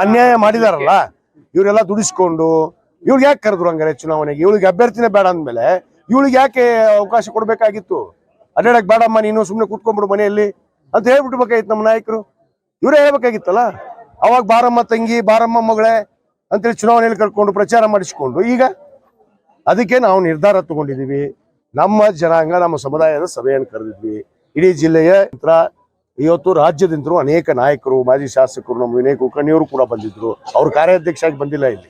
ಅನ್ಯಾಯ ಮಾಡಿದಾರಲ್ಲ ಇವರೆಲ್ಲ ದುಡಿಸ್ಕೊಂಡು ಇವ್ರಿಗೆ ಯಾಕೆ ಕರೆದ್ರು ಹಂಗಾರೆ ಚುನಾವಣೆಗೆ? ಇವಳಿಗೆ ಅಭ್ಯರ್ಥಿನೇ ಬೇಡ ಅಂದ್ಮೇಲೆ ಇವಳಿಗೆ ಯಾಕೆ ಅವಕಾಶ ಕೊಡ್ಬೇಕಾಗಿತ್ತು? ಅಡ್ಡಾಡಕ್ ಬೇಡಮ್ಮ ನೀನು ಸುಮ್ಮನೆ ಕೂತ್ಕೊಂಡ್ಬಿಡು ಮನೆಯಲ್ಲಿ ಅಂತ ಹೇಳ್ಬಿಟ್ಬೇಕಾಗಿತ್ತು ನಮ್ಮ ನಾಯಕರು. ಇವರೇ ಹೇಳ್ಬೇಕಾಗಿತ್ತಲ್ಲ. ಅವಾಗ ಬಾರಮ್ಮ ತಂಗಿ ಬಾರಮ್ಮ ಮಗಳೇ ಅಂತೇಳಿ ಚುನಾವಣೆಯಲ್ಲಿ ಕರ್ಕೊಂಡು ಪ್ರಚಾರ ಮಾಡಿಸ್ಕೊಂಡು ಈಗ ಅದಕ್ಕೆ ನಾವು ನಿರ್ಧಾರ ತಗೊಂಡಿದೀವಿ. ನಮ್ಮ ಜನಾಂಗ ನಮ್ಮ ಸಮುದಾಯದ ಸಭೆಯನ್ನು ಕರೆದಿದ್ವಿ. ಇಡೀ ಜಿಲ್ಲೆಯ ಇವತ್ತು ರಾಜ್ಯದಿಂದಲೂ ಅನೇಕ ನಾಯಕರು, ಮಾಜಿ ಶಾಸಕರು, ನಮ್ಮ ವಿನಯ್ ಕುಲಕರ್ಣಿಯವರು ಕೂಡ ಬಂದಿದ್ರು. ಅವ್ರು ಕಾರ್ಯಾಧ್ಯಕ್ಷರಾಗಿ ಬಂದಿಲ್ಲ ಇಲ್ಲಿ,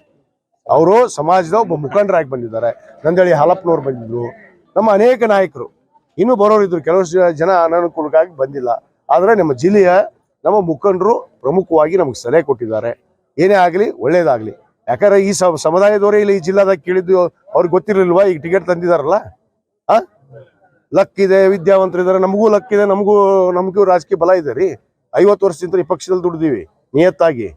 ಅವರು ಸಮಾಜದ ಒಬ್ಬ ಮುಖಂಡರಾಗಿ ಬಂದಿದ್ದಾರೆ. ನಂದಳಿ ಹಾಲಪ್ಪನವ್ರು ಬಂದಿದ್ರು, ನಮ್ಮ ಅನೇಕ ನಾಯಕರು ಇನ್ನೂ ಬರೋರಿದ್ರು. ಕೆಲವು ಜನ ಅನಾನುಕೂಲಕ್ಕಾಗಿ ಬಂದಿಲ್ಲ. ಆದರೆ ನಮ್ಮ ಜಿಲ್ಲೆಯ ನಮ್ಮ ಮುಖಂಡರು ಪ್ರಮುಖವಾಗಿ ನಮಗೆ ಸಲಹೆ ಕೊಟ್ಟಿದ್ದಾರೆ. ಏನೇ ಆಗಲಿ ಒಳ್ಳೇದಾಗಲಿ. ಯಾಕಂದ್ರೆ ಈ ಸಮುದಾಯದವರೇ ಇಲ್ಲಿ ಈ ಜಿಲ್ಲಾದಾಗ ಕೇಳಿದ್ದು ಅವ್ರಿಗೆ ಗೊತ್ತಿರಲಿಲ್ವಾ? ಈಗ ಟಿಕೆಟ್ ತಂದಿದಾರಲ್ಲ, ಲಕ್ ಇದೆ, ವಿದ್ಯಾವಂತರಿದ್ದಾರೆ, ನಮಗೂ ಲಕ್ ಇದೆ, ನಮಗೂ ರಾಜಕೀಯ ಬಲ ಇದೆ ರೀ. 50 ವರ್ಷದಿಂದ ಈ ಪಕ್ಷದಲ್ಲಿ ದುಡ್ದೀವಿ ನಿಯತ್ತಾಗಿ.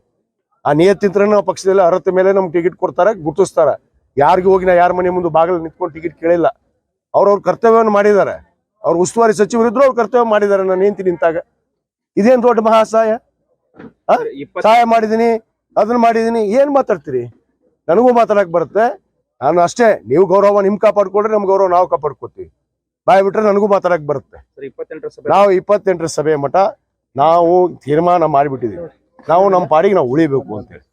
ಆ ನಿಯತ್ತಿಂತ್ರ ನಾವು ಪಕ್ಷದಲ್ಲಿ ಅರ್ಹತೆ ಮೇಲೆ ನಮ್ಗೆ ಟಿಕೆಟ್ ಕೊಡ್ತಾರೆ, ಗುರುತಿಸ್ತಾರೆ. ಯಾರಿಗೂ ಹೋಗಿ ನಾ ಯಾರ ಮನೆ ಮುಂದೆ ಬಾಗಿಲು ನಿಂತ್ಕೊಂಡು ಟಿಕೆಟ್ ಕೇಳಿಲ್ಲ. ಅವ್ರವ್ರ ಕರ್ತವ್ಯವನ್ನು ಮಾಡಿದ್ದಾರೆ. ಅವ್ರು ಉಸ್ತುವಾರಿ ಸಚಿವರಿದ್ರು ಅವ್ರ ಕರ್ತವ್ಯ ಮಾಡಿದ್ದಾರೆ. ನಾನು ನಿಂತು ನಿಂತಾಗ ಇದೇನು ದೊಡ್ಡ ಮಹಾಸಹಾಯ? ಸಹಾಯ ಮಾಡಿದೀನಿ, ಅದನ್ನ ಮಾಡಿದೀನಿ, ಏನ್ ಮಾತಾಡ್ತೀರಿ? ನನಗೂ ಮಾತಾಡಕ್ ಬರುತ್ತೆ. ನಾನು ಅಷ್ಟೇ, ನೀವು ಗೌರವ ನಿಮ್ ಕಾಪಾಡ್ಕೊಡ್ರಿ, ನಮ್ ಗೌರವ ನಾವು ಕಾಪಾಡ್ಕೊತೀವಿ. ಬಾಯ್ ಬಿಟ್ರೆ ನನಗೂ ಮಾತಾಡಕ್ ಬರುತ್ತೆ. ನಾವು 28ರ ಸಭೆ ಮಠ ನಾವು ತೀರ್ಮಾನ ಮಾಡಿಬಿಟ್ಟಿದೀವಿ. ನಾವು ನಮ್ಮ ಪಾಡಿಗೆ ನಾವು ಉಳಿಬೇಕು ಅಂತೇಳಿ.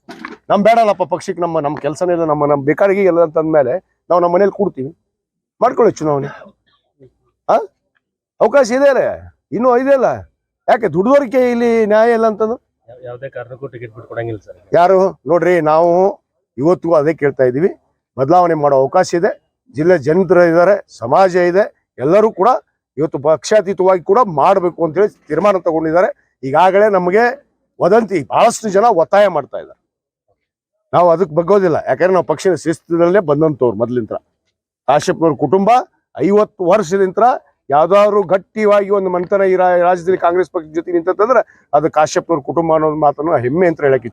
ನಮ್ ಬೇಡಲ್ಲಪ್ಪ ಪಕ್ಷಕ್ಕೆ, ನಮ್ಮ ಕೆಲಸನೇ ನಮ್ಮ ಬೇಕಾರಿಗೆ ಎಲ್ಲ ಅಂತಂದ್ಮೇಲೆ ನಾವು ನಮ್ಮ ಮನೇಲಿ ಕೂಡ್ತೀವಿ. ಮಾಡ್ಕೊಳ್ಳಿ ಚುನಾವಣೆ. ಅವಕಾಶ ಇದೆ ಅಲ್ಲ, ಇನ್ನೂ ಇದೆಯಲ್ಲ. ಯಾಕೆ ದುಡ್ದೋರಿಕೆ ಇಲ್ಲಿ ನ್ಯಾಯ ಇಲ್ಲ ಅಂತಂದು ಯಾವುದೇ ಕಾರಣಕ್ಕೂ ಟಿಕೆಟ್ ಬಿಟ್ಕೊಡಂಗಿಲ್ಲ ಸರ್. ಯಾರು ನೋಡ್ರಿ, ನಾವು ಇವತ್ತಿಗೂ ಅದೇ ಕೇಳ್ತಾ ಇದೀವಿ. ಬದಲಾವಣೆ ಮಾಡೋ ಅವಕಾಶ ಇದೆ. ಜಿಲ್ಲೆ ಜನರು ಇದ್ದಾರೆ, ಸಮಾಜ ಇದೆ. ಎಲ್ಲರೂ ಕೂಡ ಇವತ್ತು ಪಕ್ಷಾತೀತವಾಗಿ ಕೂಡ ಮಾಡಬೇಕು ಅಂತೇಳಿ ತೀರ್ಮಾನ ತಗೊಂಡಿದ್ದಾರೆ. ಈಗಾಗಲೇ ನಮಗೆ ವದಂತಿ ಬಹಳಷ್ಟು ಜನ ಒತ್ತಾಯ ಮಾಡ್ತಾ ಇದ್ದಾರೆ. ನಾವು ಅದಕ್ಕೆ ಬಗ್ಗೋದಿಲ್ಲ. ಯಾಕಂದ್ರೆ ನಾವು ಪಕ್ಷದ ಶಿಸ್ತದಲ್ಲೇ ಬಂದಂತವ್ರು. ಮೊದ್ಲಿಂತ್ರ ಕಾಶ್ಯಪ್ನವ್ರ ಕುಟುಂಬ 50 ವರ್ಷದಿಂದ ಯಾವ್ದಾದ್ರು ಗಟ್ಟಿಯಾಗಿ ಒಂದು ಮಂಥನ ಈ ರಾಜ್ಯದಲ್ಲಿ ಕಾಂಗ್ರೆಸ್ ಪಕ್ಷದ ಜೊತೆ ನಿಂತಂದ್ರೆ ಅದು ಕಾಶ್ಯಪ್ನವ್ರ ಕುಟುಂಬ ಅನ್ನೋದು ಮಾತನ್ನು ಹೆಮ್ಮೆ ಅಂತ ಹೇಳಕ್ಕೆ